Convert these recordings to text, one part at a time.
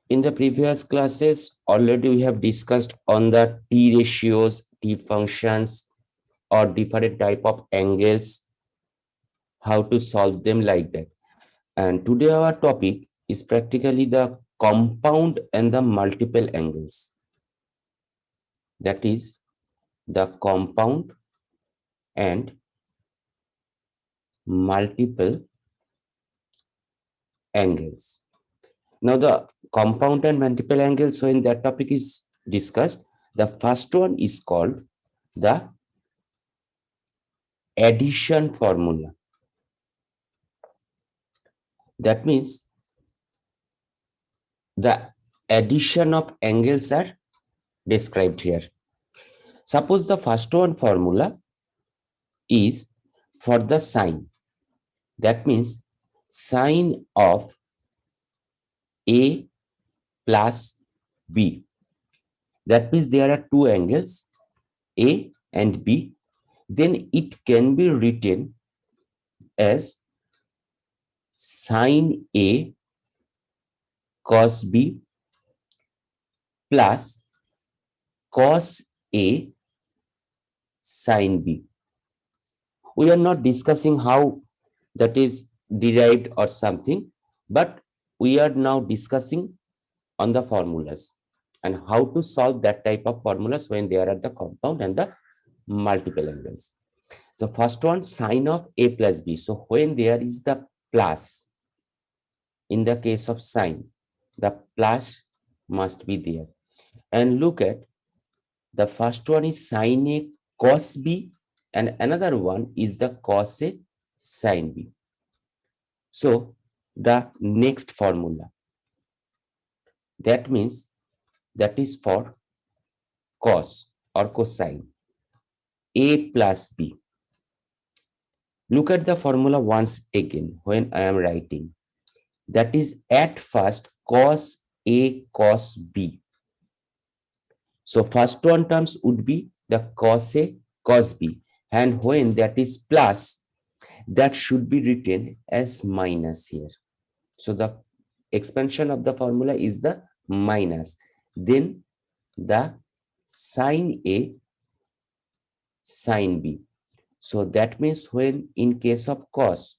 In the previous classes, already we have discussed on the T ratios, T functions, or different type of angles, how to solve them like that. And today our topic is practically the compound and the multiple angles. That is the compound and multiple angles. Now the compound and multiple angles, when that topic is discussed, the first one is called the addition formula. That means the addition of angles are described here. Suppose the first one formula is for the sine. That means sine of A plus B. That means there are two angles, A and B. Then it can be written as sine A cos B plus cos A sin B. We are not discussing how that is derived or something, but we are now discussing on the formulas and how to solve that type of formulas when they are at the compound and the multiple angles. So first one, sine of A plus B. So when there is the plus, in the case of sine, the plus must be there. And look at the first one is sine A cos B and another one is the cos A sin B. So the next formula, that means that is for cos or cosine A plus B. Look at the formula once again when I am writing. That is at first cos A cos B. So first one terms would be the cos A cos B. And when that is plus, that should be written as minus here. So the expansion of the formula is the minus. Then the sine A sin B. So that means when in case of cos,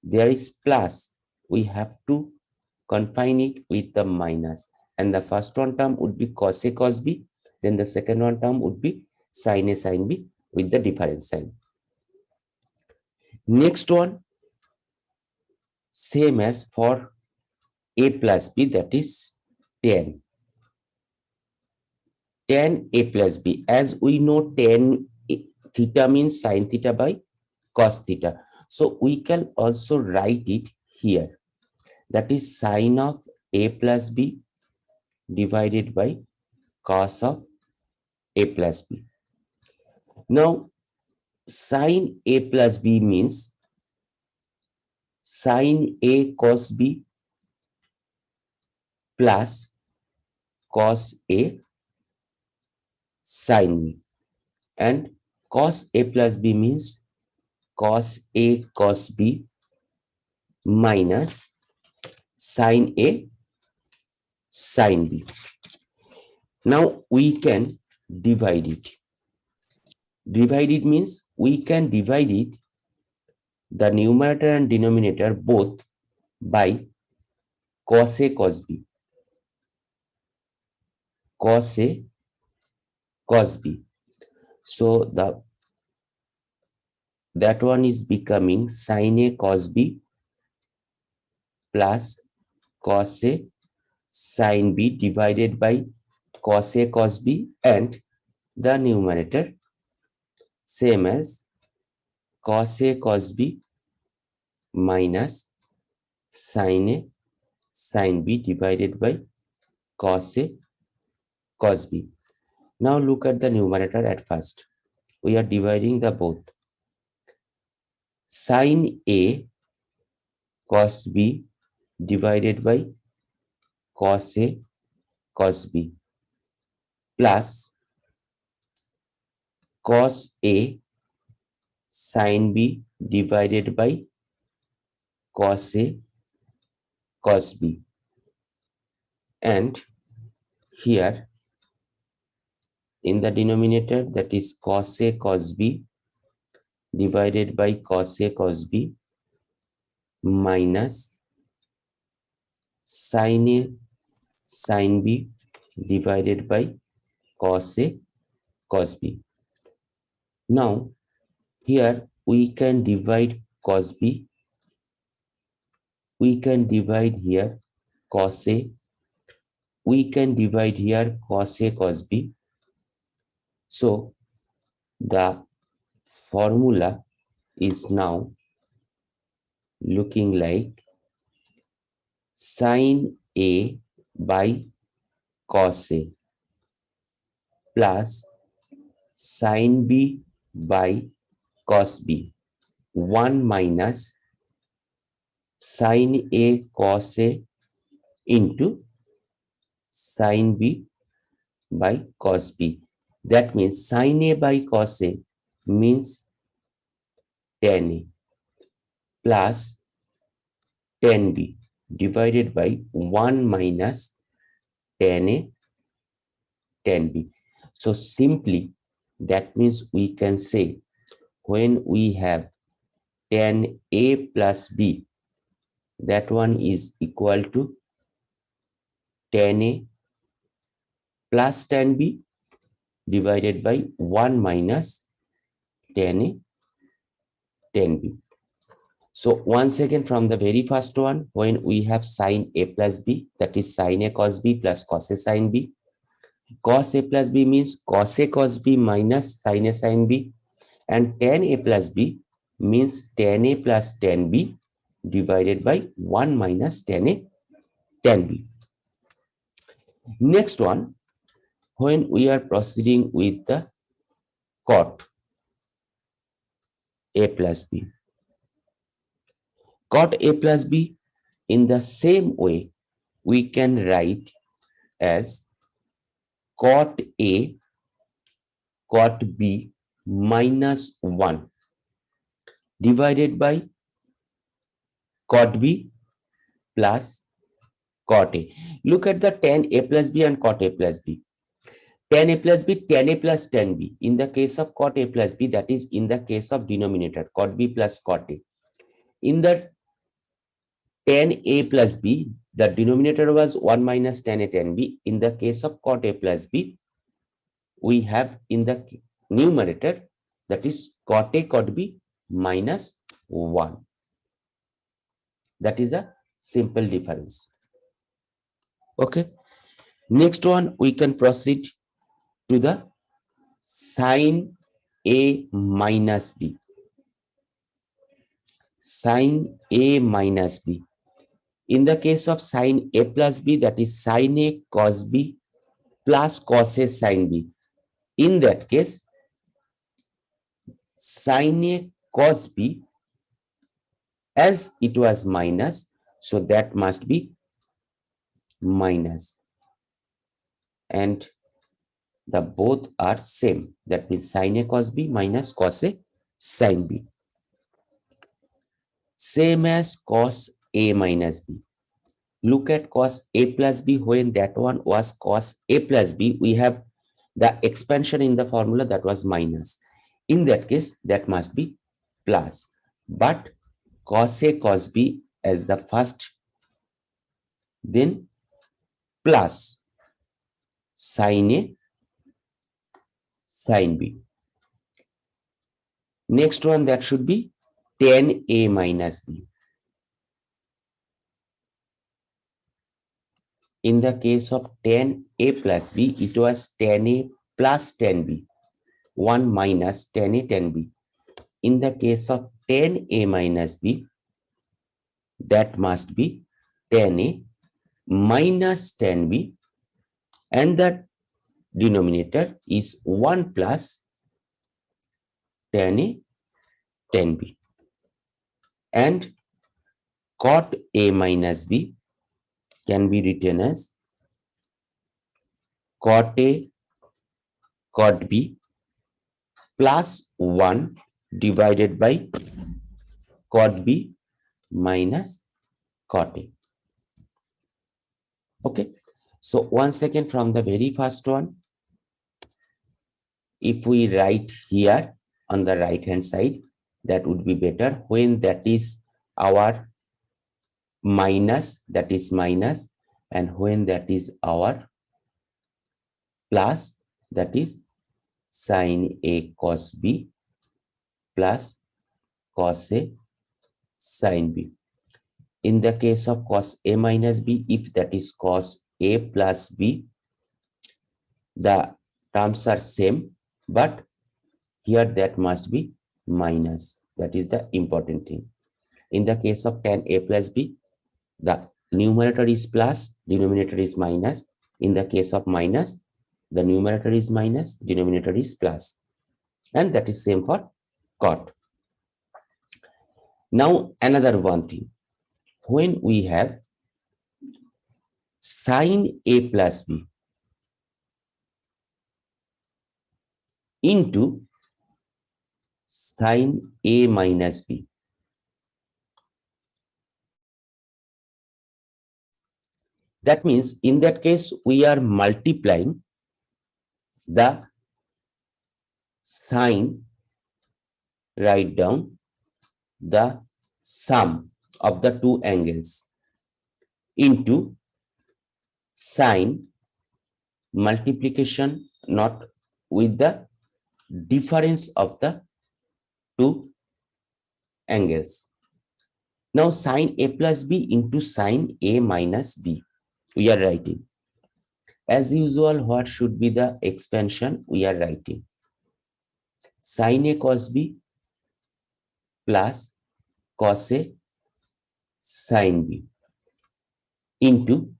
there is plus, we have to confine it with the minus. And the first one term would be cos A cos B. Then the second one term would be sin A sin B with the difference sign. Next one, same as for A plus B, that is tan. Tan A plus B. As we know, tan theta means sin theta by cos theta. So we can also write it here. That is sine of A plus B divided by cos of A plus B. Now, sine A plus B means sine A cos B plus cos A sin B. And cos A plus B means cos A cos B minus sin A sin B. Now we can divide it. Divide it means we can divide it, the numerator and denominator both, by cos A cos B. Cos A cos B. So that one is becoming sin A cos B plus cos A sin B divided by cos A cos B, and the numerator same as cos A cos B minus sin A sin B divided by cos A cos B. Now look at the numerator at first. We are dividing the both. Sin A cos B divided by cos A cos B plus cos A sin B divided by cos A cos B. And here in the denominator, that is cosAcosB divided by cosAcosB minus sinAsinB divided by cosAcosB. Now here we can divide cosB, we can divide here cosA, we can divide here cosAcosB. So the formula is now looking like sin A by cos A plus sin B by cos B, 1 minus sin A cos A into sin B by cos B. That means sin A by cos A means tan A plus tan B divided by 1 minus tan A tan B. So simply that means we can say when we have tan A plus B, that one is equal to tan A plus tan B divided by 1 minus tan A tan B. So once again from the very first one, when we have sin A plus B, that is sin A cos B plus cos A sin B. Cos A plus B means cos A cos B minus sin A sin B, and tan A plus B means tan A plus tan B divided by 1 minus tan A tan B. Next one, when we are proceeding with the cot A plus B. Cot A plus B, in the same way we can write as cot A cot B minus 1 divided by cot B plus cot A. Look at the tan A plus B and cot A plus B. Tan A plus B, tan A plus tan B. In the case of cot A plus B, that is in the case of denominator, cot B plus cot A. In the tan A plus B, the denominator was 1 minus tan A tan B. In the case of cot A plus B, we have in the numerator, that is cot A cot B minus 1. That is a simple difference. Okay. Next one, we can proceed to the sin A minus B. Sin A minus B. In the case of sin A plus B, that is sin A cos B plus cos A sin B. In that case, sin A cos B, as it was minus, so that must be minus. And the both are same. That means sin A cos B minus cos A sin B. Same as cos A minus B. Look at cos A plus B. When that one was cos A plus B, we have the expansion in the formula, that was minus. In that case, that must be plus. But cos A cos B as the first, then plus sin A sin B. Next one, that should be tan A minus B. In the case of tan A plus B, it was tan A plus tan B, 1 minus tan A tan B. In the case of tan A minus B, that must be tan A minus tan B, and the denominator is 1 plus tan A tan B. And cot A minus B can be written as cot A cot B plus 1 divided by cot B minus cot A. Okay. So once again from the very first one, if we write here on the right hand side, that would be better. When that is our minus, that is minus, and when that is our plus, that is sin A cos B plus cos A sin B. In the case of cos A minus B, if that is cos A plus B, the terms are same, but here that must be minus. That is the important thing. In the case of tan A plus B, the numerator is plus, denominator is minus. In the case of minus, the numerator is minus, denominator is plus. And that is same for cot. Now another one thing. When we have sin A plus B into sin A minus B, that means in that case we are multiplying the sine, write down the sum of the two angles into sine multiplication, not with the difference of the two angles. Now sin A plus B into sin A minus B, we are writing. As usual, what should be the expansion? We are writing sin A cos B plus cos A sin B into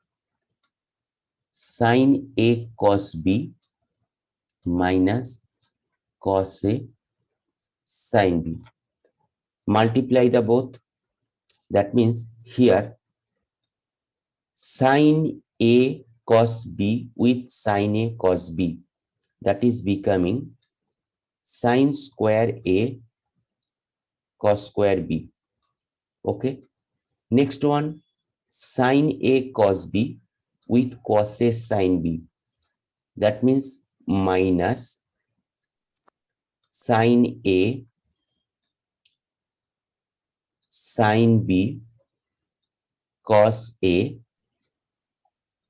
sin A cos B minus cos A sin B. Multiply the both. That means here sin A cos B with sin A cos B, that is becoming sin square A cos square B. Okay. Next one, sin A cos B with cos A sin B. That means minus sin A sin B cos A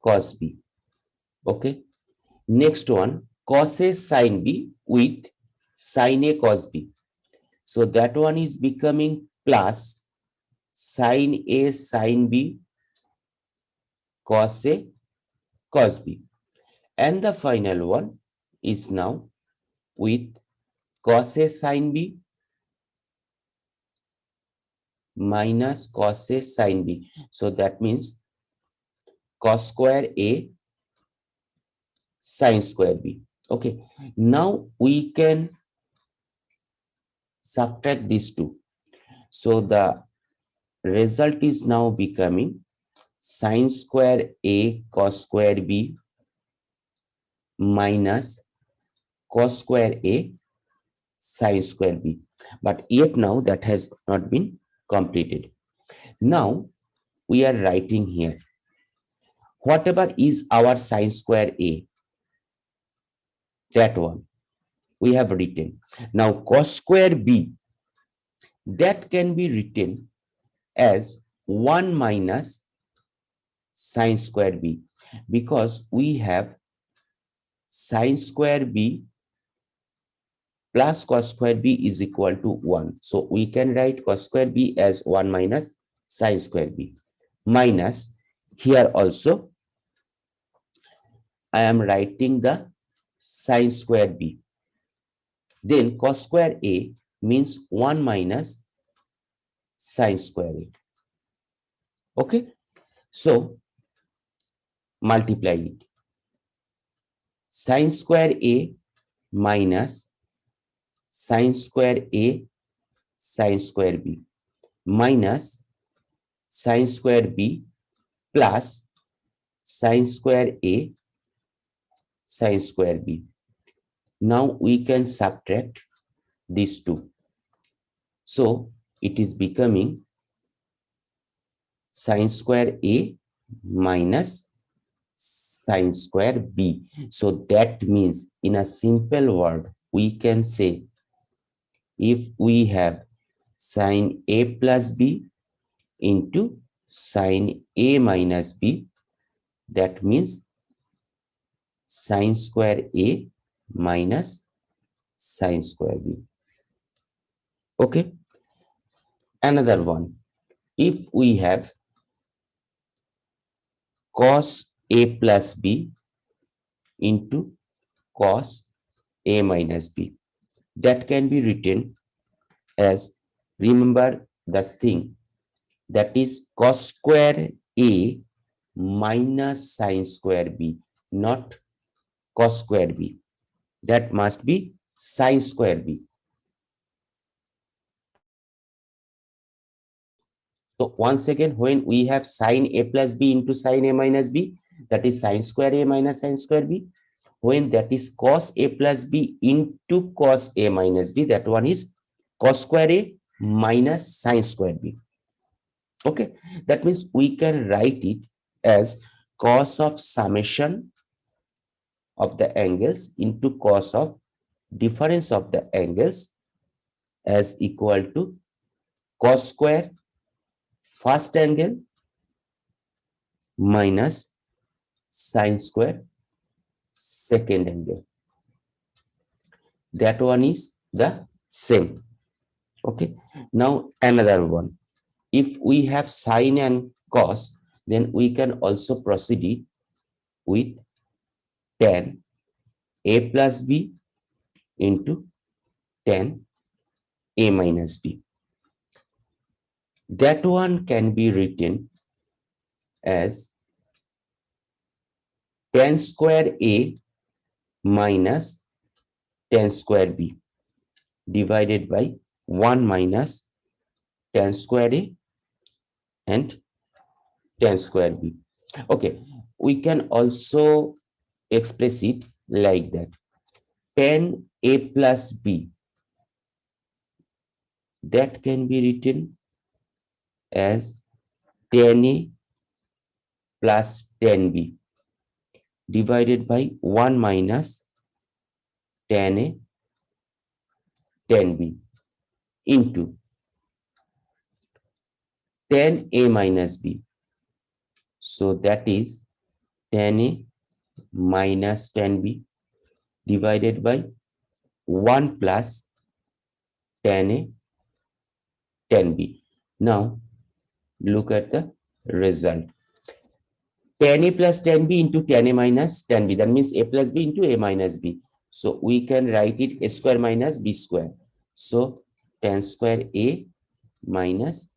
cos B. Okay. Next one, cos A sin B with sin A cos B. So that one is becoming plus sin A sin B cos A cos B. And the final one is now with cos A sin B minus cos A sin B. So that means cos square A sin square B. Okay. Now we can subtract these two. So the result is now becoming sin square A cos square B minus cos square A sin square B. But yet now that has not been completed. Now we are writing here whatever is our sin square A, that one we have written. Now cos square B, that can be written as 1 minus sin square B, because we have sin square B plus cos square B is equal to 1. So we can write cos square B as 1 minus sin square B, minus here also I am writing the sin square B. Then cos square A means 1 minus sin square A. Okay. So multiply it. Sin square A minus sin square A sin square B minus sin square B plus sin square A sin square B. Now we can subtract these two. So it is becoming sin square A minus sine square b. So that means in a simple word, we can say if we have sine a plus b into sine a minus b, that means sine square a minus sine square b. Okay. Another one. If we have cos a plus b into cos a minus b, that can be written as, remember this thing, that is cos square a minus sine square b, not cos square b. That must be sine square b. So once again, when we have sine a plus b into sine a minus b, that is sine square a minus sine square b. When that is cos a plus b into cos a minus b, that one is cos square a minus sine square b. Okay, that means we can write it as cos of summation of the angles into cos of difference of the angles as equal to cos square first angle minus sine square second angle. That one is the same. Okay. Now another one. If we have sine and cos, then we can also proceed with tan a plus b into tan a minus b. That one can be written as tan square a minus tan square b divided by 1 minus tan square a and tan square b. Okay, we can also express it like that. Tan a plus b, that can be written as tan a plus tan b divided by 1 minus tan a tan b into tan a minus b. So that is tan a minus tan b divided by 1 plus tan a tan b. Now look at the result. Tan a plus tan b into tan a minus tan b. That means a plus b into a minus b. So we can write it a square minus b square. So tan square a minus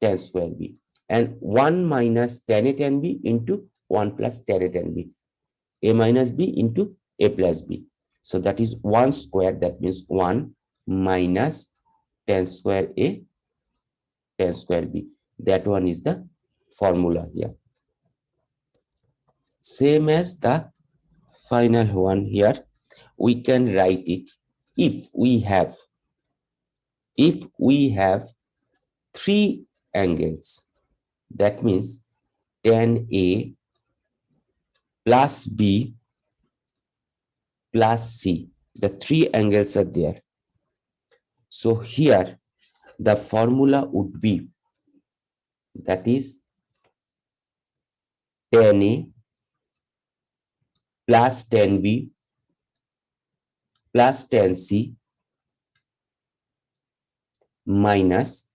tan square b. And 1 minus tan a tan b into 1 plus tan a tan b. A minus b into a plus b. So that is 1 square. That means 1 minus tan square a tan square b. That one is the formula here. Same as the final one here, we can write it if we have three angles. That means tan A plus B plus C. The three angles are there. So here the formula would be, that is tan A plus tan B plus tan C minus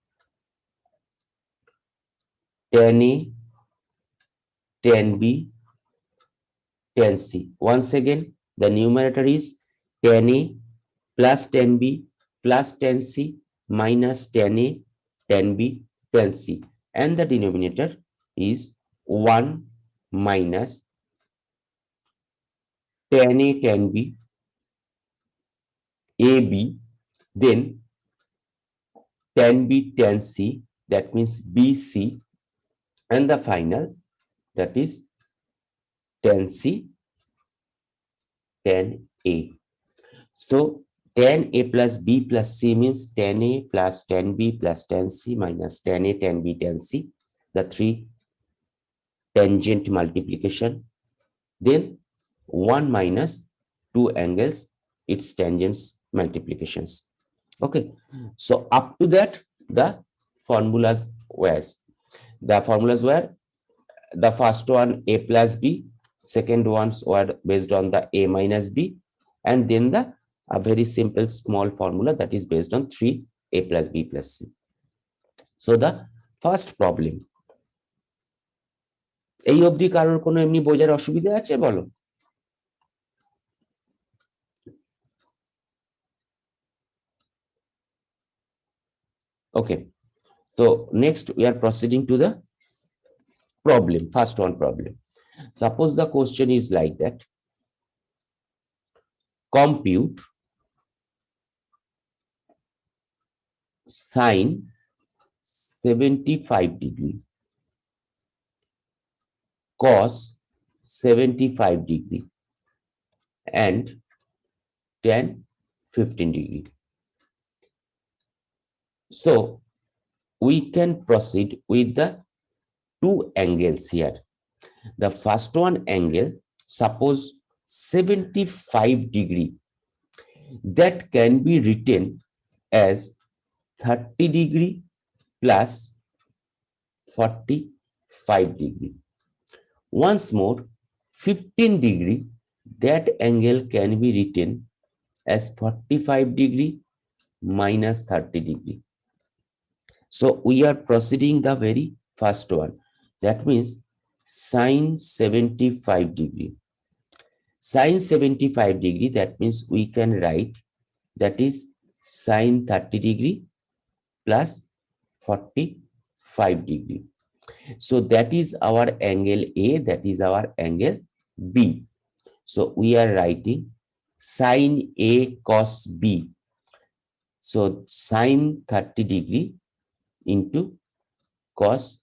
tan A tan B tan C. Once again, the numerator is tan A plus tan B plus tan C minus tan A tan B tan C. And the denominator is 1 minus tan A tan B AB, then tan B tan C, that means BC, and the final, that is tan C tan A. So tan A plus B plus C means tan A plus tan B plus tan C minus tan A tan B tan C, the three tangent multiplication. then 1 minus 2 angles, its tangents multiplications. Okay, so up to that, the formulas were the first one a plus b, second ones were based on the a minus b, and then the a very simple small formula that is based on 3a plus b plus c. So the first problem, এই অবধি কারোর কোনো এমনি বোঝার অসুবিধা আছে বলো? Okay, so next we are proceeding to the problem. First one problem. Suppose the question is like that: compute sine 75 degree, cos 75 degree, and tan 15 degree. So we can proceed with the two angles here. The first one angle, suppose 75 degree, that can be written as 30 degree plus 45 degree. Once more, 15 degree, that angle can be written as 45 degree minus 30 degree. So we are proceeding the very first one. That means sine 75 degree. Sine 75 degree, that means we can write that is sine 30 degree plus 45 degree. So that is our angle A, that is our angle B. So we are writing sine A cos B. So sine 30 degree into cos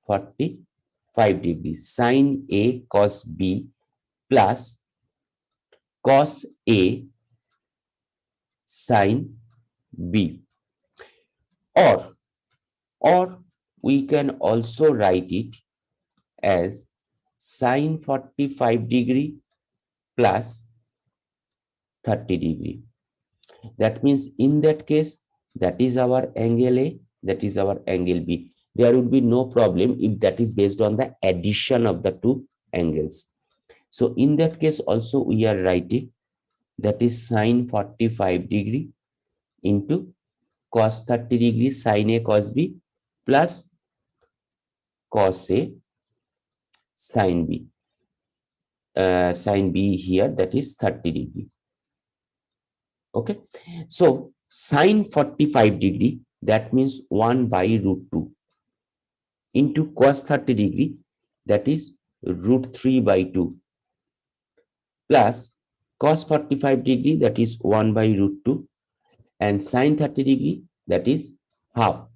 45 degree, sine A cos B plus cos A sine B. Or we can also write it as sine 45 degree plus 30 degree. That means in that case, that is our angle A, that is our angle B. There would be no problem if that is based on the addition of the two angles. So in that case also we are writing that is sine 45 degree into cos 30 degree sine A cos B plus cos A sine B. Sine B here, that is 30 degree. Okay, so sine 45 degree, that means 1 by root 2 into cos 30 degree, that is root 3 by 2 plus cos 45 degree, that is 1 by root 2, and sine 30 degree, that is half.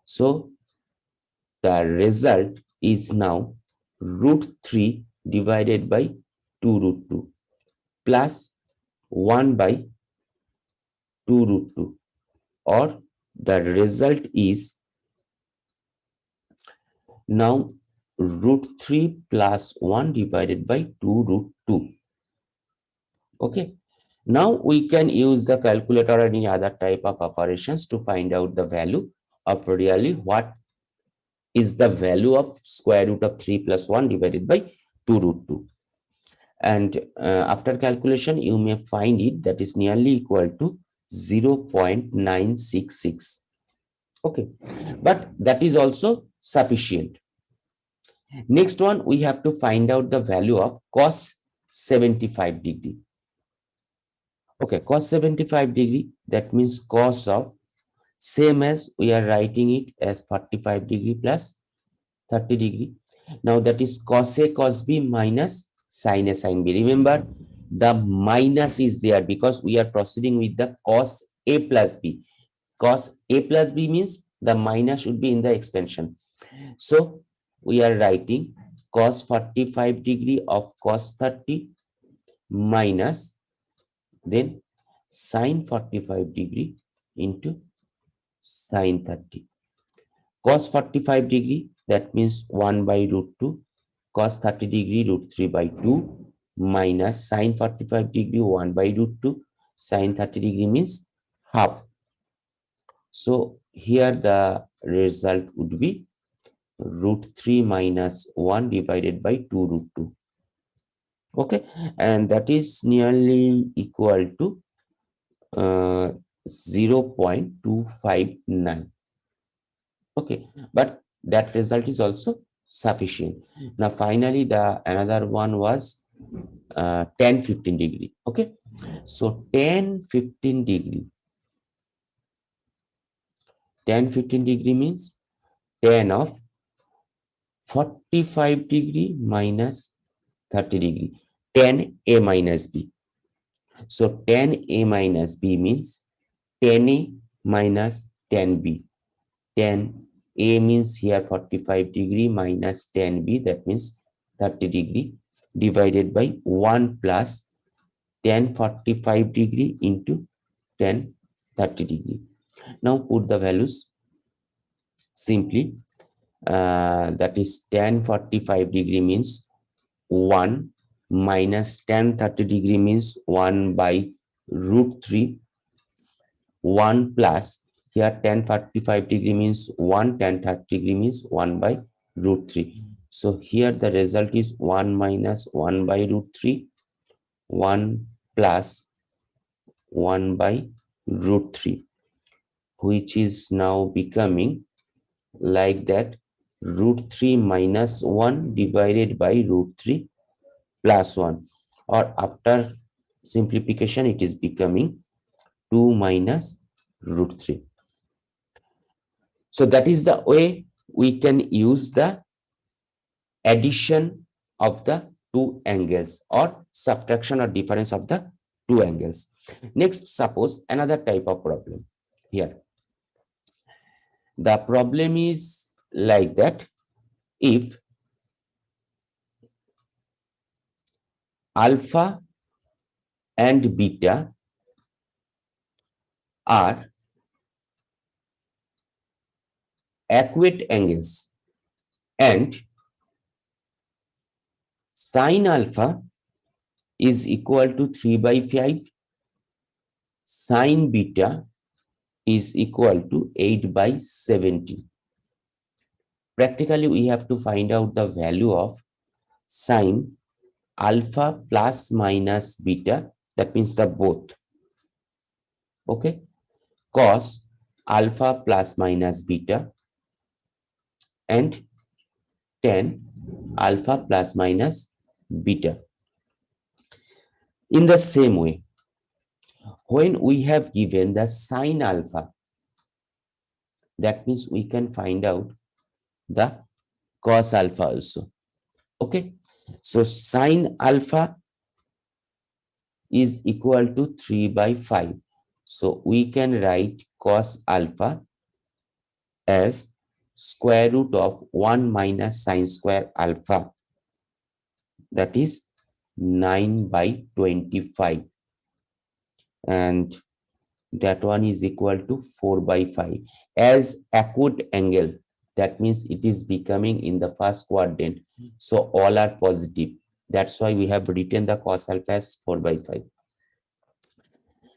So the result is now root 3 divided by 2 root 2 plus 1 by 2 root 2, or the result is now root 3 plus 1 divided by 2 root 2. Okay, now we can use the calculator or any other type of operations to find out the value of really what is the value of square root of 3 plus 1 divided by 2 root 2. And after calculation, you may find it that is nearly equal to 0.966. Okay, but that is also sufficient. Next one, we have to find out the value of cos 75 degree. Okay, cos 75 degree, that means cos of, same as we are writing it as 45 degree plus 30 degree. Now that is cos A cos B minus sin A sin B. Remember, the minus is there because we are proceeding with the cos A plus B. Cos A plus B means the minus should be in the expansion. So we are writing cos 45 degree of cos 30 minus then sin 45 degree into sin 30. Cos 45 degree, that means 1 by root 2, cos 30 degree root 3 by 2 minus sin 45 degree 1 by root 2. Sin 30 degree means half. So here the result would be root 3 minus 1 divided by 2 root 2. Okay, and that is nearly equal to 0.259. Okay, but that result is also sufficient. Now finally the another one was 10-15 degree. Okay, so 10-15 degree, 10-15 degree means 10 of 45 degree minus 30 degree, 10a minus b. So 10a minus b means 10a minus 10b. 10a means here 45 degree minus 10b, that means 30 degree, divided by 1 plus 1045 degree into 1030 degree. Now put the values simply. That is 1045 degree means 1 minus 1030 degree means 1 by root 3, 1 plus here 1045 degree means 1, 1030 degree means 1 by root 3. So here the result is 1 minus 1 by root 3, 1 plus 1 by root 3, which is now becoming like that, root 3 minus 1 divided by root 3 plus 1, or after simplification it is becoming 2 minus root 3. So that is the way we can use the addition of the two angles or subtraction or difference of the two angles. Next, suppose another type of problem. Here the problem is like that, if alpha and beta are acute angles and sin alpha is equal to 3 by 5, sin beta is equal to 8 by 70. Practically, we have to find out the value of sin alpha plus minus beta, that means the both. Okay, cos alpha plus minus beta and tan alpha plus minus beta. In the same way, when we have given the sin alpha, that means we can find out the cos alpha also. Okay, so sin alpha is equal to 3 by 5. So we can write cos alpha as square root of 1 minus sin square alpha, that is 9 by 25, and that one is equal to 4 by 5 as acute angle. That means it is becoming in the first quadrant, so all are positive. That's why we have written the cos alpha as 4 by 5.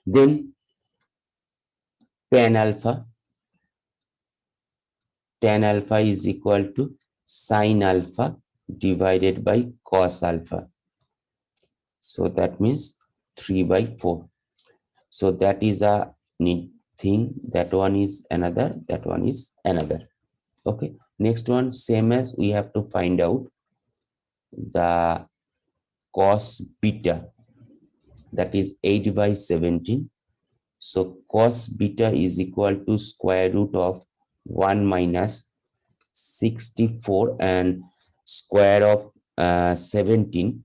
Then tan alpha is equal to sin alpha divided by cos alpha, so that means 3 by 4. So that is a neat thing. That one is another, that one is another. Okay, next one, same as we have to find out the cos beta, that is 8 by 17. So cos beta is equal to square root of 1 minus 64 and square of 17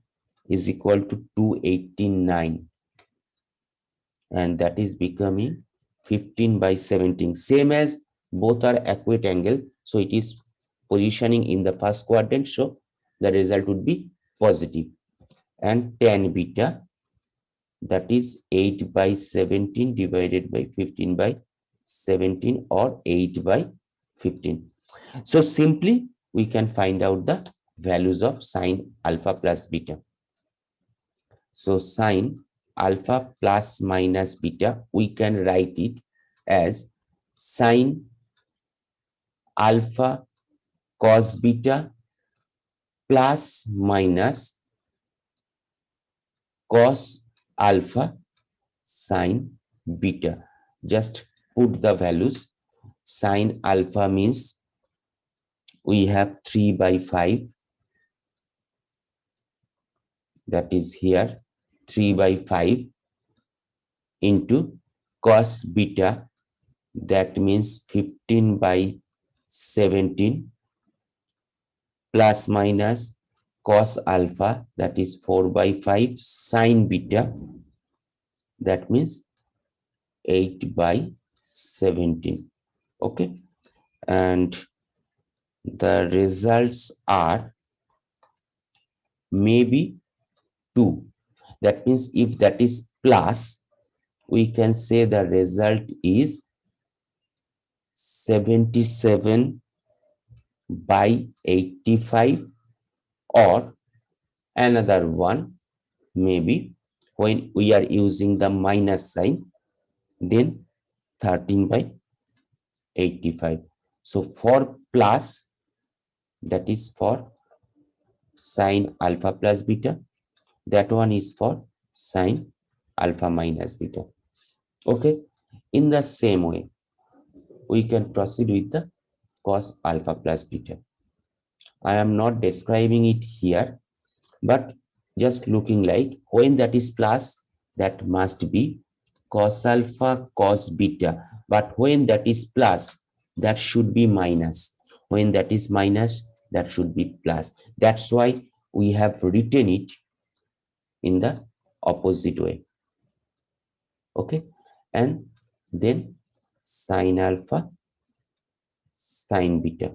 is equal to 289, and that is becoming 15 by 17. Same as both are acute angle, so it is positioning in the first quadrant, so the result would be positive. And tan beta, that is 8 by 17 divided by 15 by 17, or 8 by 15. So simply we can find out the values of sine alpha plus beta. So sine alpha plus minus beta, we can write it as sine alpha cos beta plus minus cos alpha sine beta. Just put the values. Sine alpha means we have 3 by 5, that is here 3 by 5 into cos beta, that means 15 by 17, plus minus cos alpha, that is 4 by 5 sine beta, that means 8 by 17. Okay, and the results are maybe 2. That means if that is plus, we can say the result is 77 by 85, or another one, maybe when we are using the minus sign, then 13 by 85. So for plus, that is for sine alpha plus beta, that one is for sine alpha minus beta. Okay, in the same way we can proceed with the cos alpha plus beta. I am not describing it here, but just looking like when that is plus, that must be cos alpha cos beta, but when that is plus, that should be minus. When that is minus, that should be plus. That's why we have written it in the opposite way. Okay, and then sine alpha sine beta,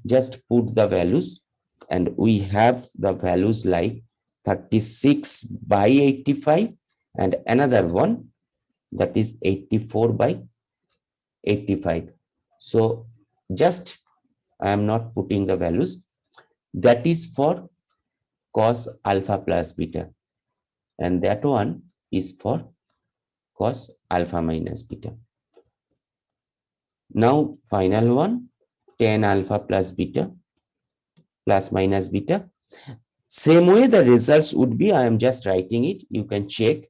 just put the values, and we have the values like 36 by 85 and another one, that is 84 by 85. So just I am not putting the values. That is for cos alpha plus beta, and that one is for cos alpha minus beta. Now final one, tan alpha plus beta plus minus beta. Same way the results would be, I am just writing it, you can check.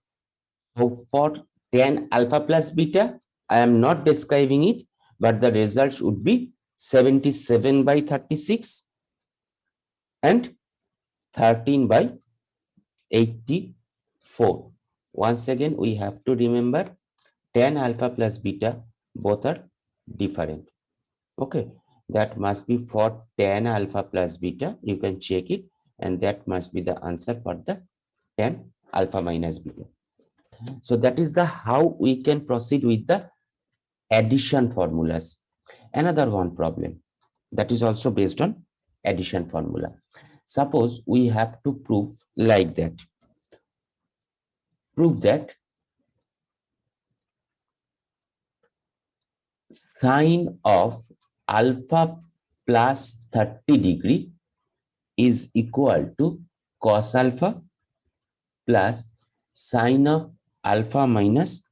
So for tan alpha plus beta, I am not describing it, but the results would be 77 by 36 and 13 by 84. Once again, we have to remember tan alpha plus beta, both are different. Okay, that must be for tan alpha plus beta. You can check it, and that must be the answer for the tan alpha minus beta. So that is the how we can proceed with the addition formulas. Another one problem that is also based on addition formula. Suppose we have to prove like that. Prove that sine of alpha plus 30 degree is equal to cos alpha plus sine of alpha minus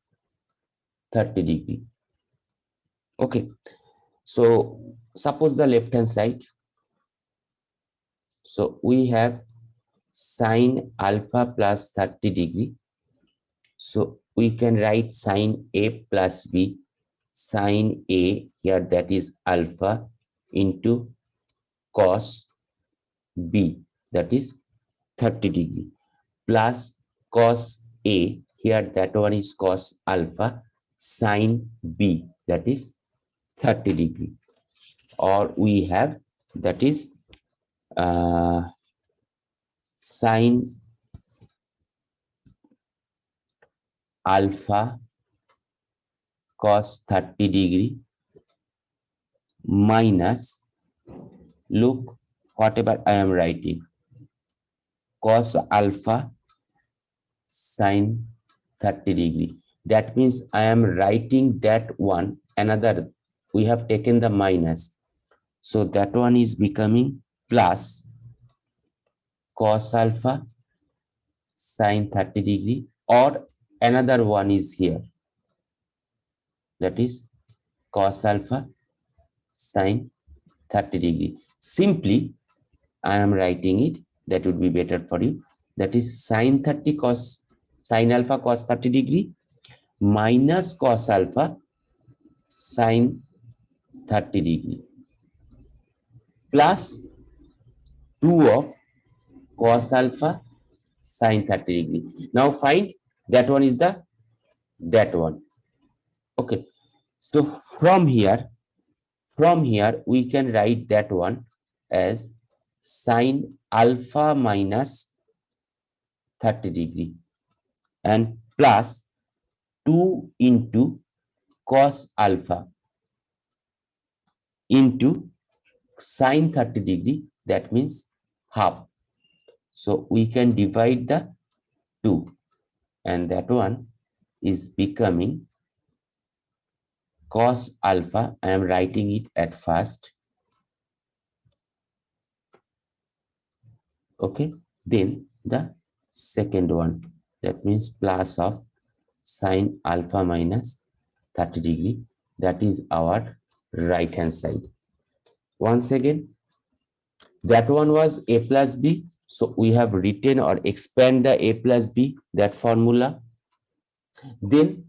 30 degree. Okay, so suppose the left hand side. So we have sine alpha plus 30 degree. So we can write sine A plus B, sine A here, that is alpha, into cos B, that is 30 degree, plus cos A here, that one is cos alpha, sine B, that is 30 degree. Or we have, that is sine alpha cos 30 degree minus, look whatever I am writing, cos alpha sine 30 degree. That means I am writing that one, another, we have taken the minus. So that one is becoming plus cos alpha sine 30 degree, or another one is here, that is cos alpha sine 30 degree. Simply I am writing it, that would be better for you. That is sine 30 cos sine alpha cos 30 degree minus cos alpha sine 30 degree plus 2 of cos alpha sine 30 degree. Now find that one is the that one. Okay. So from here we can write that one as sine alpha minus 30 degree and plus 2 into cos alpha into sine 30 degree, that means half. So we can divide the 2, and that one is becoming cos alpha. I am writing it at first. Okay, then the second one, that means plus of sine alpha minus 30 degree, that is our right hand side. Once again, that one was a plus b, so we have written or expand the a plus b, that formula. Then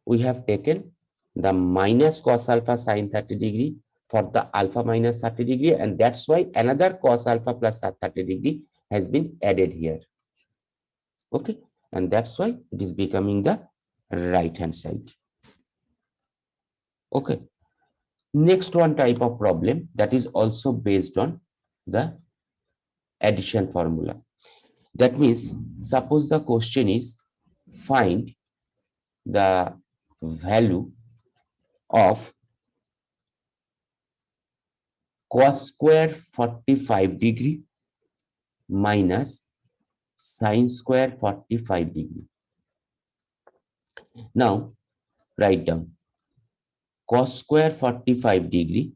we have taken the minus cos alpha sine 30 degree for the alpha minus 30 degree, and that's why another cos alpha plus 30 degree has been added here. Okay, and that's why it is becoming the right hand side. Okay, next one type of problem that is also based on the addition formula. That means, suppose the question is find the value of cos square 45 degree minus sine square 45 degree. Now write down cos square 45 degree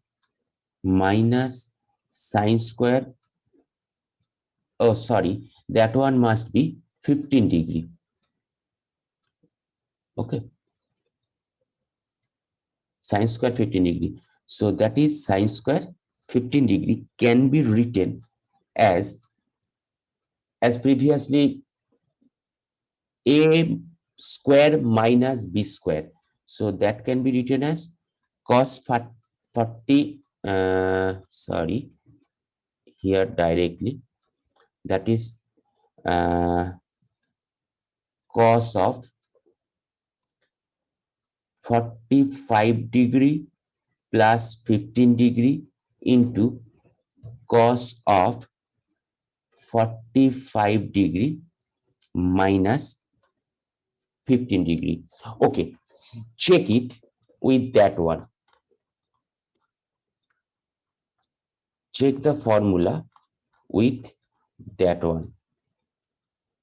minus sine square, oh sorry, that one must be 15 degree. Okay, sine square 15 degree. So that is sine square 15 degree can be written as previously a square minus b square. So that can be written as cos 40, sorry, here directly, that is cos of 45 degree plus 15 degree into cos of 45 degree minus 15 degree. Okay, check it with that one. Check the formula with that one.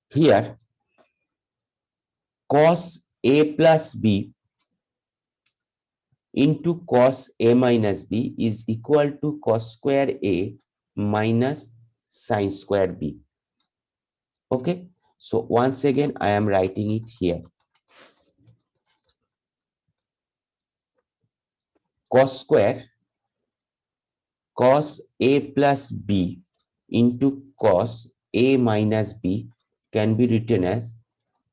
Here, cos a plus b into cos a minus b is equal to cos square a minus sine square b. Okay, so once again I am writing it here. Cos square cos a plus b into cos a minus b can be written as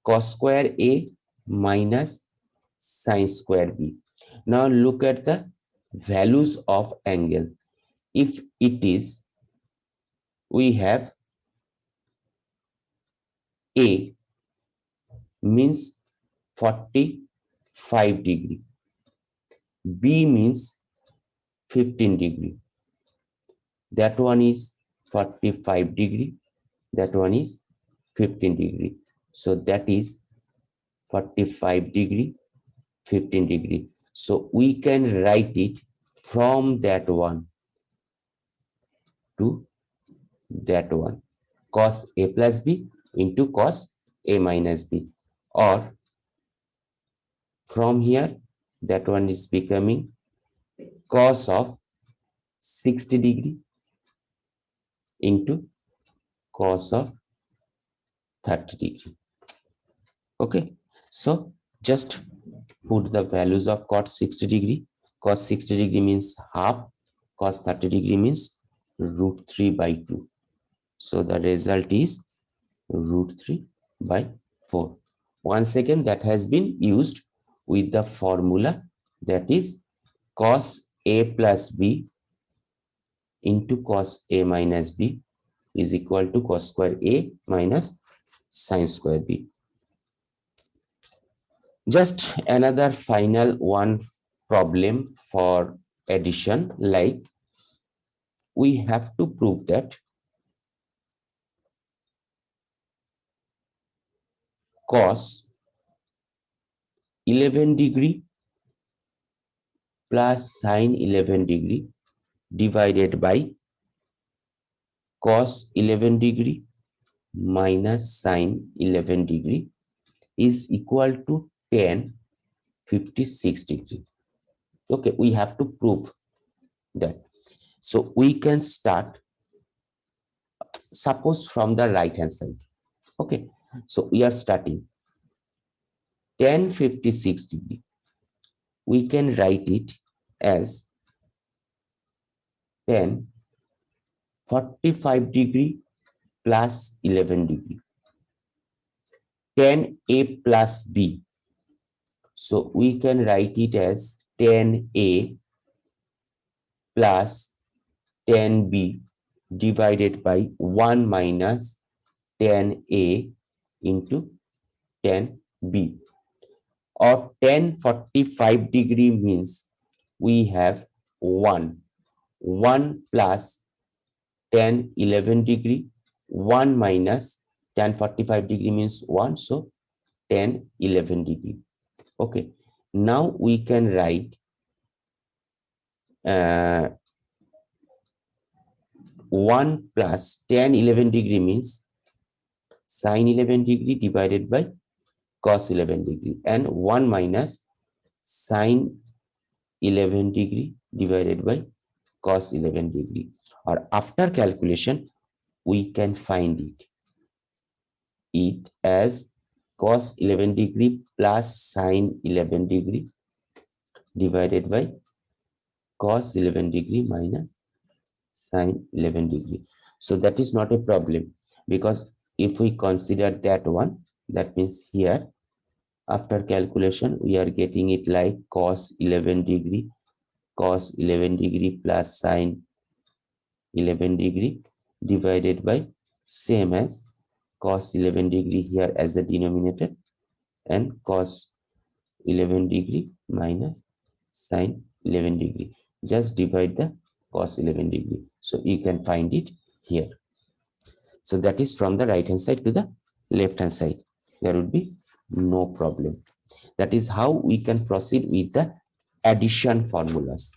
cos square a minus sine square b. Now look at the values of angle. If it is, we have a means 45 degree, b means 15 degree, that one is 45 degree, that one is 15 degree. So that is 45 degree, 15 degree. So we can write it from that one to that one, cos a plus b into cos a minus b, or from here that one is becoming cos of 60 degree into cos of 30 degree. Okay, so just put the values of cos 60 degree. Cos 60 degree means half, cos 30 degree means root 3 by 2. So the result is root 3 by 4. Once again, that has been used with the formula, that is cos A plus B into cos A minus B is equal to cos square A minus sin square B. Just another final one problem for addition, like we have to prove that cos 11 degree plus sin 11 degree divided by cos 11 degree minus sin 11 degree is equal to tan 56 degree. Okay, we have to prove that. So we can start, suppose from the right hand side. Okay, so we are starting tan 56 degree. We can write it as tan 45 degree plus 11 degree. Tan A plus B. So we can write it as tan A plus tan B divided by 1 minus tan A into tan B. Or tan 45 degree means we have 1 plus tan 11 degree, 1 minus tan 45 degree means 1, so tan 11 degree. Okay, now we can write 1 plus tan 11 degree means sin 11 degree divided by cos 11 degree, and 1 minus sin 11 degree divided by cos 11 degree. Or after calculation, we can find it as cos 11 degree plus sin 11 degree divided by cos 11 degree minus sin 11 degree. So that is not a problem, because if we consider that one, that means here after calculation we are getting it like cos 11 degree plus sin 11 degree divided by same as cos 11 degree here as the denominator and cos 11 degree minus sin 11 degree. Just divide the cos 11 degree. So you can find it here. So that is from the right hand side to the left hand side. There would be no problem. That is how we can proceed with the addition formulas.